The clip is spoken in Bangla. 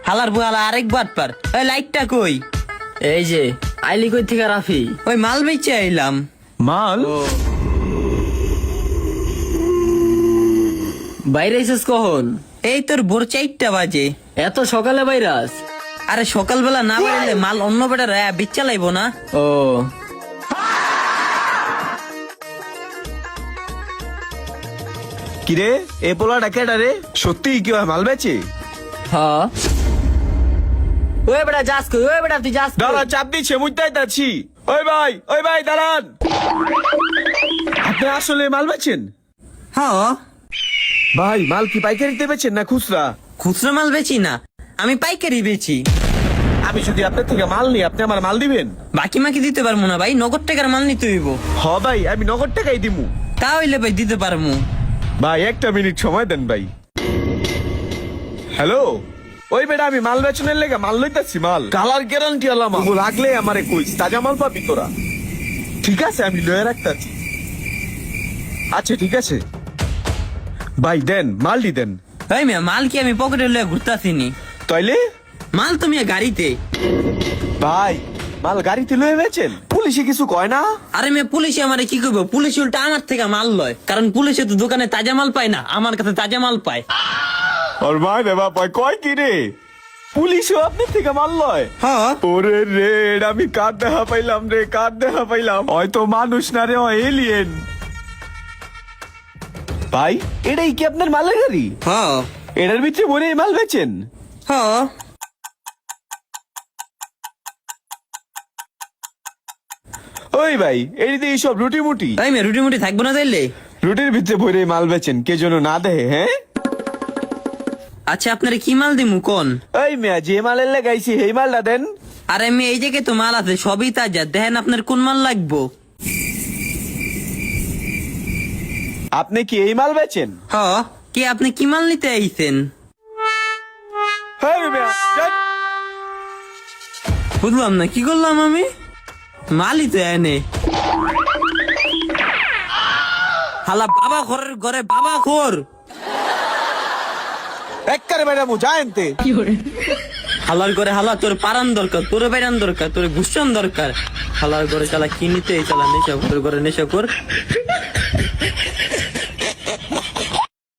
হালার বুহালা আরেকবার পার। ওই লাইটটা কই? এই যে আইলি কই থেকে রাফি? ওই মাল বেচে আইলাম। মাল? বাইরে এসেছ কখন? এই তোর ভোর 4টা বাজে। এত সকালে বাইরাস? আরে সকালবেলা না বেরোলে মাল অন্য বেটা বিচ্ছা লাইব না। ও কিরে এ পোলাটা কেডা রে? সত্যি কি হয় মাল বেচে? হ্যাঁ। ওই বেটা যাস কই? ওই বেটা তুই যাস কই? দাঁড়া, চাপ দিচ্ছে, মুইতাই যাচ্ছি। ওই ভাই দাঁড়ান। আপনি আসলে মাল বেচেন? হ্যাঁ, ভাই মাল কি পাইকারিতে বেচেন না খুচরা? খুচরা মাল বেচি না, আমি পাইকারি বেচি। আমি যদি আপনার থেকে মাল নিই, আপনি আমার মাল দিবেন? বাকি মাকি দিতে পারবো না ভাই, নগদ টাকার মাল নিতে হইব। হ ভাই, আমি নগদ টাকাই দিমু। তা হইলে ভাই দিতে পারবো। ভাই একটা মিনিট সময় দেন ভাই। হ্যালো, ওই বেটা আমি মাল বেচনের লেগে মাল লইতাছি। মাল কালার গ্যারান্টি আলা মাল, লাগলে আমারে কইস, তাজা মাল পাবি তোরা। ঠিক আছে, আমি লয়ে রাখতাছি। আচ্ছা ঠিক আছে ভাই, দেন মালটি দেন। ভাই মিয়া, মাল কি আমি পকেটে লয়ে ঘুরতাছিনি? তাইলে মাল তো মিয়া গাড়িতে। ভাই মাল গাড়িতে লয়ে বেচেন? পুলিশে কিছু কয় না? আরে মেয়ে, পুলিশে আমারে কি করবো? পুলিশ উল্টা আমার থেকে মাল লয়, কারণ পুলিশে তো দোকানে তাজা মাল পায় না, আমার কাছে তাজা মাল পায়। ওর ভাই রে বাবা, কয় কি রে? পুলিশও আপনার থেকে মাল লয়? হ্যাঁ, ওরে রে, আমি কার দেখা পাইলাম রে, কার দেখা পাইলাম। হয়তো মানুষ না রে, এলিয়েন। ভাই এটাই কি আপনার মালের গাড়ি? হ্যাঁ, এটার ভিতরে ভরে মাল বেচেন? হ্যাঁ। ওই ভাই, এই দিয়ে সব রুটি মুটি? ভাই মেয়ে, রুটি মুটি থাকবো না তাইলে? রুটির ভিতরে ভরে মাল বেচেন, কে যেন না দেহে? হ্যাঁ, আচ্ছা আপনারে কি মাল দিমু কোন? এই মেয়া, যে মালের লাগাইছি এই মালটা দেন। আরে মেয়ে, এই জায়গায় তো মাল আছে, সবই তাজা। দেখেন আপনার কোন মাল লাগবো? আপনি কি এই মাল বেচেন? হ্যাঁ, কি আপনি কি মাল নিতে আইছেন? হ্যাঁ মেয়া, যান। বুঝলাম না, কি করলাম আমি? মালই তো এনে হালা বাবা ঘরের ঘরে বাবা খোর। একবারে ম্যাডাম জানতে হালার ঘরে হালা, তোর পারান দরকার, তোর বেড়ান দরকার, তোর ঘুষান দরকার। হালার ঘরে চালা কি নিতে চালা, নেশা তোর ঘরে নেশা কর।